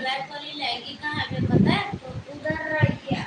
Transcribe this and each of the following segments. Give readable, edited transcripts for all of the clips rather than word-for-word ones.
Black वाली लहंगी कहाँ है हमें पता है तो उधर रह गया।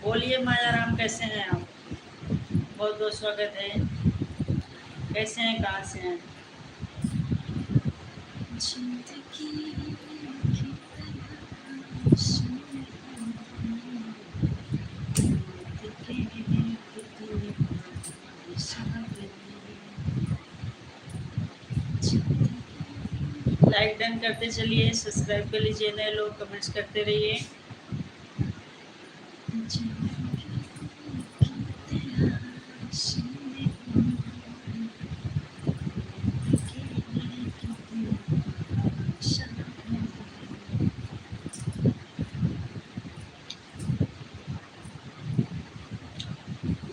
बोलिए माया राम, कैसे हैं आप? बहुत बहुत स्वागत है। कैसे हैं, कहाँ से हैं? लाइक डन करते चलिए, सब्सक्राइब कर लीजिए, नए लोग कमेंट्स करते रहिए।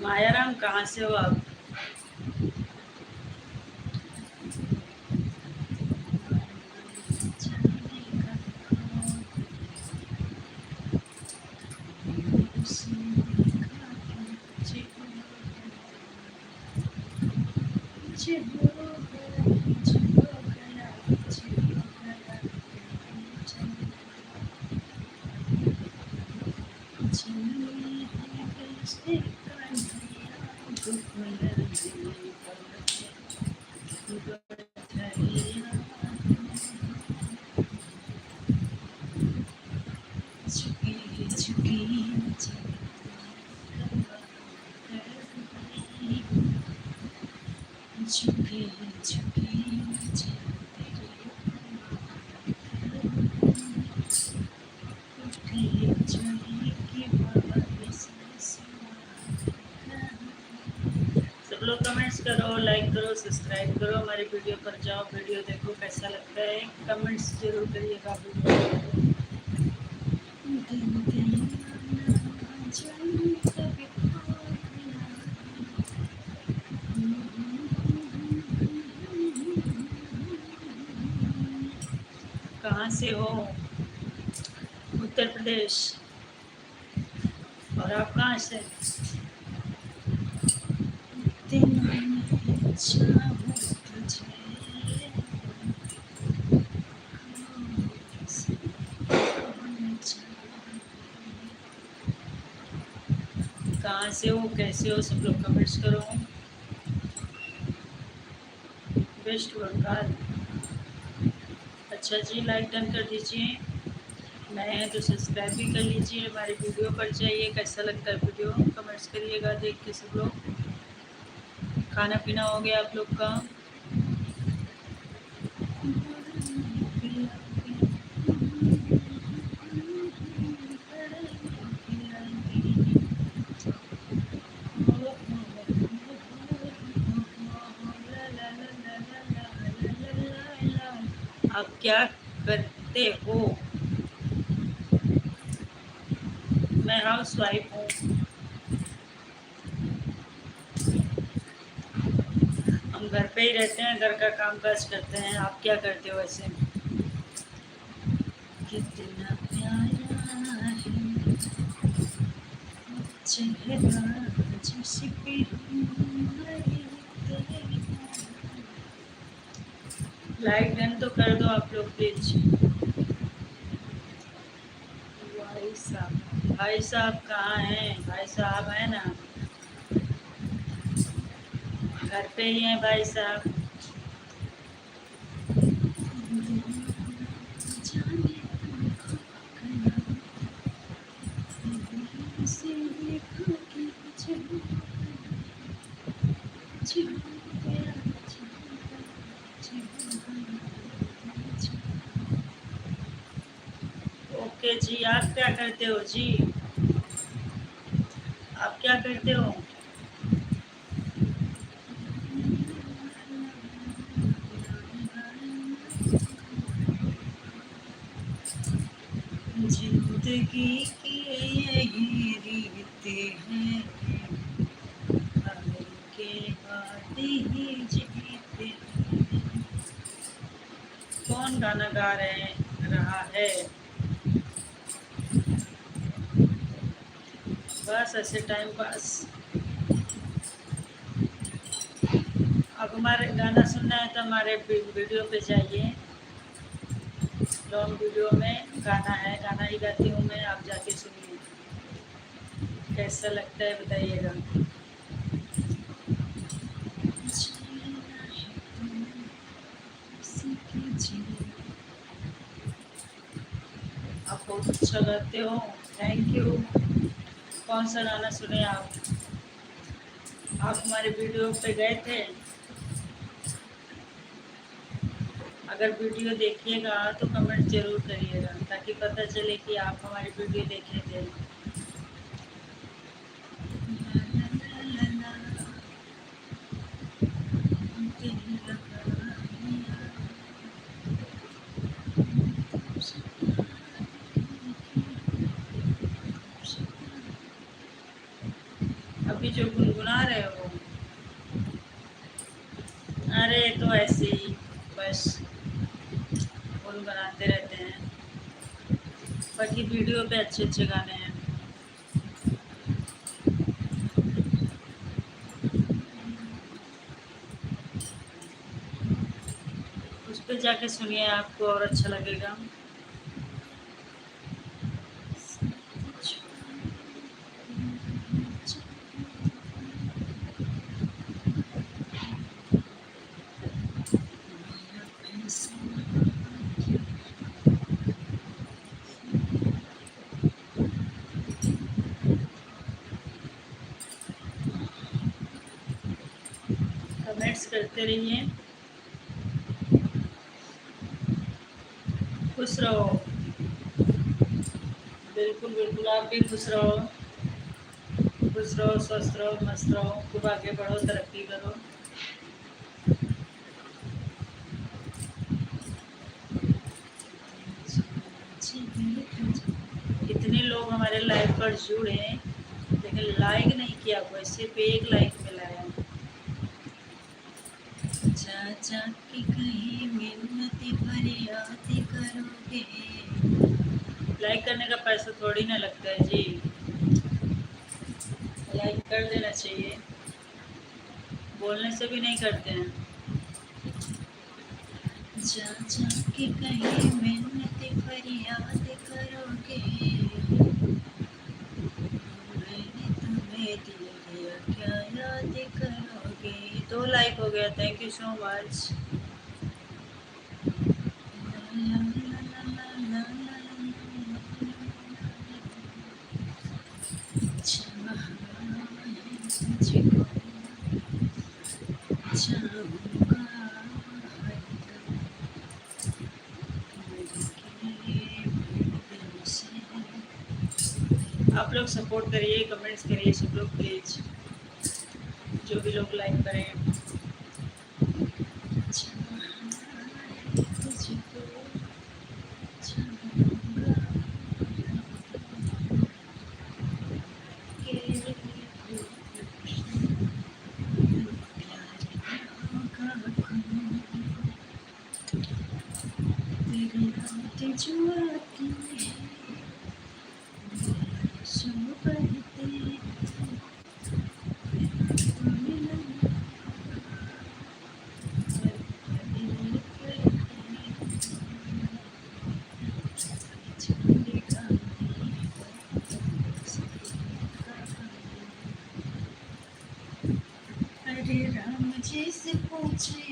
मायाराम, कहाँ से हो आप? सब लोग कमेंट्स करो, लाइक करो, सब्सक्राइब करो, हमारी वीडियो पर जाओ, वीडियो देखो, कैसा लगता है कमेंट्स जरूर करिएगा वीडियो। कहाँ से हो? उत्तर प्रदेश। और आप कहाँ से? कहाँ से हो, कैसे हो, सब लोग कमेंट्स करो। वेस्ट बंगाल। अच्छा जी, लाइक डन कर दीजिए, नए हैं तो सब्सक्राइब भी कर लीजिए, हमारी वीडियो पर जाइए, कैसा लगता है वीडियो कमेंट्स करिएगा देख के सब लोग। खाना पीना हो गया आप लोग का? आप क्या करते हो? मैं हाउस वाइफ हूँ। हम घर पे ही रहते हैं, घर का काम काज करते हैं। आप क्या करते हो वैसे? कितना प्यारा है चेहरा जिस पे लाइक डन तो कर दो आप लोग प्लीज। भाई साहब कहाँ हैं? भाई साहब है ना, घर पे ही हैं भाई साहब। ओके जी, आप क्या करते हो जी? आप क्या करते हो? जिंदगी की यही रीत है, हार के बाद ही जीते हैं। कौन गाना गा रहा है? बस ऐसे टाइम पास। अब हमारे गाना सुनना है तो हमारे वीडियो पे जाइए, लॉन्ग वीडियो में गाना है, गाना ही गाती हूँ मैं, आप जाके सुनिए। कैसा लगता है बताइएगा। आप बहुत अच्छा गाते हो, थैंक यू। कौन सा गाना सुने आप हमारे वीडियो पे गए थे? अगर वीडियो देखिएगा तो कमेंट जरूर करिएगा ताकि पता चले कि आप हमारी वीडियो देखे थे। अभी जो गुनगुना रहे हो, अरे तो ऐसे ही बस गुनगुनाते रहते हैं, बाकी वीडियो पे अच्छे अच्छे गाने हैं। उस पर जाके सुनिए, आपको और अच्छा लगेगा। कमेंट्स करते रहिए, खुश रहो। बिल्कुल बिल्कुल, आप भी खुश रहो, खुश रहो, स्वस्थ रहो, मस्त रहो, खूब आगे बढ़ो, तरक्की करो। इतने लोग हमारे लाइव पर जुड़े हैं लेकिन लाइक नहीं किया, कोई सिर्फ एक लाइक मिला है। चाचा की कहीं मिन्नत फरियाद करोगे, लाइक करने का पैसा थोड़ी ना लगता है जी, लाइक कर देना चाहिए, बोलने से भी नहीं करते हैं। चाचा की कहीं मिन्नत फरियाद करोगे, मैंने तुम्हें दिल दिया क्या याद करोगे। 2 लाइक हो गया, थैंक यू सो मच। आप लोग सपोर्ट करिए, कमेंट्स करिए सब लोग प्लीज, जो भी लोग लाइक करें। अरे राम जी से पूछे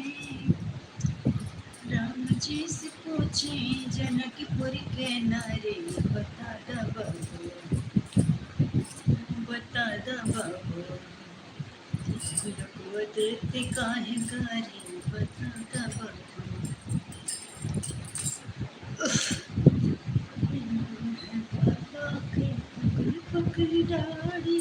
जनकपुर के नारे, बता द बबू, बता द बबू, लोग देते काहे गारी, बता द बबू। पकड़ी डाड़ी,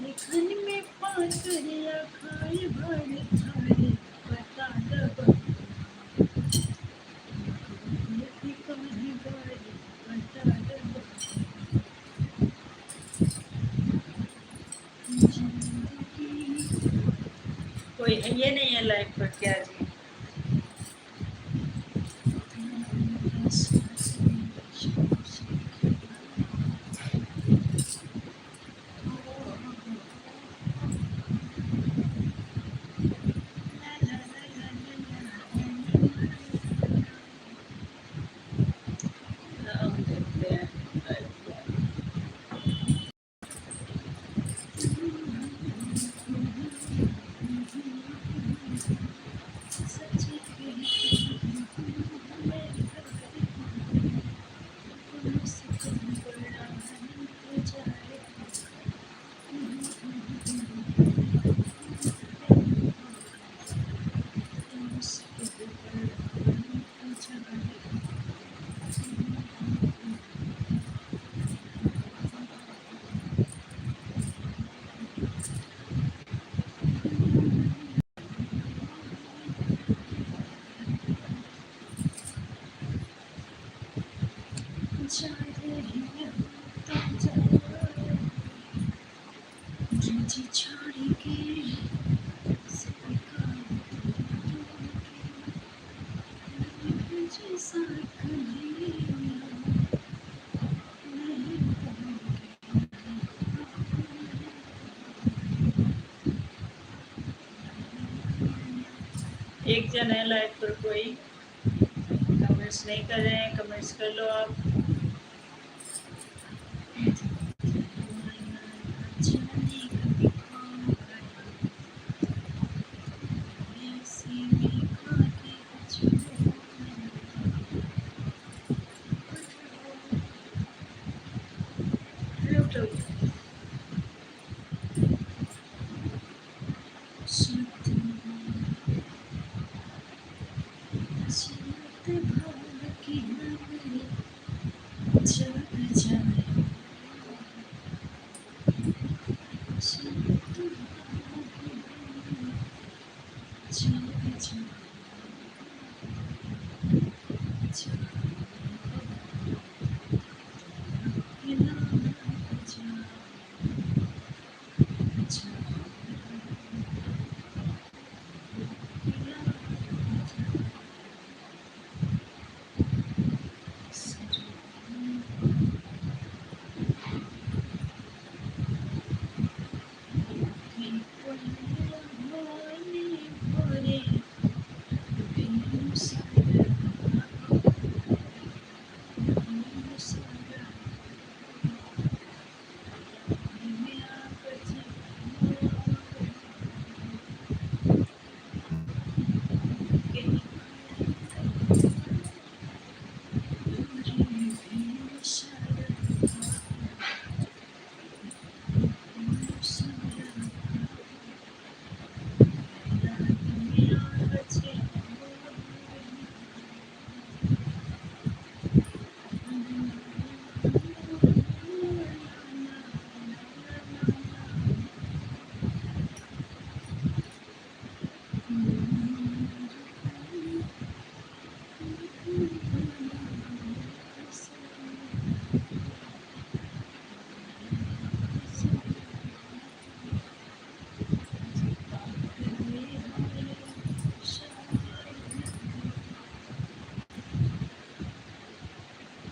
देखन में पाकरिया खाए भर थारे, बता द बबू, काहे गारी, बता द बबू। कोई है ये नहीं है लाइव पर क्या जी? जा रही हूँ तुम जाओ मुझे छोड़ के सभी काम मुझे साथ नहीं एक जन है लाइव पर कोई कमेंट्स नहीं कर रहे हैं, कमेंट्स कर लो आप।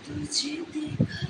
तुझे देखा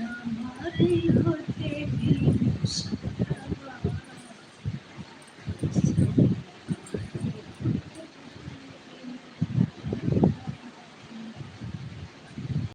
हमारे होते भी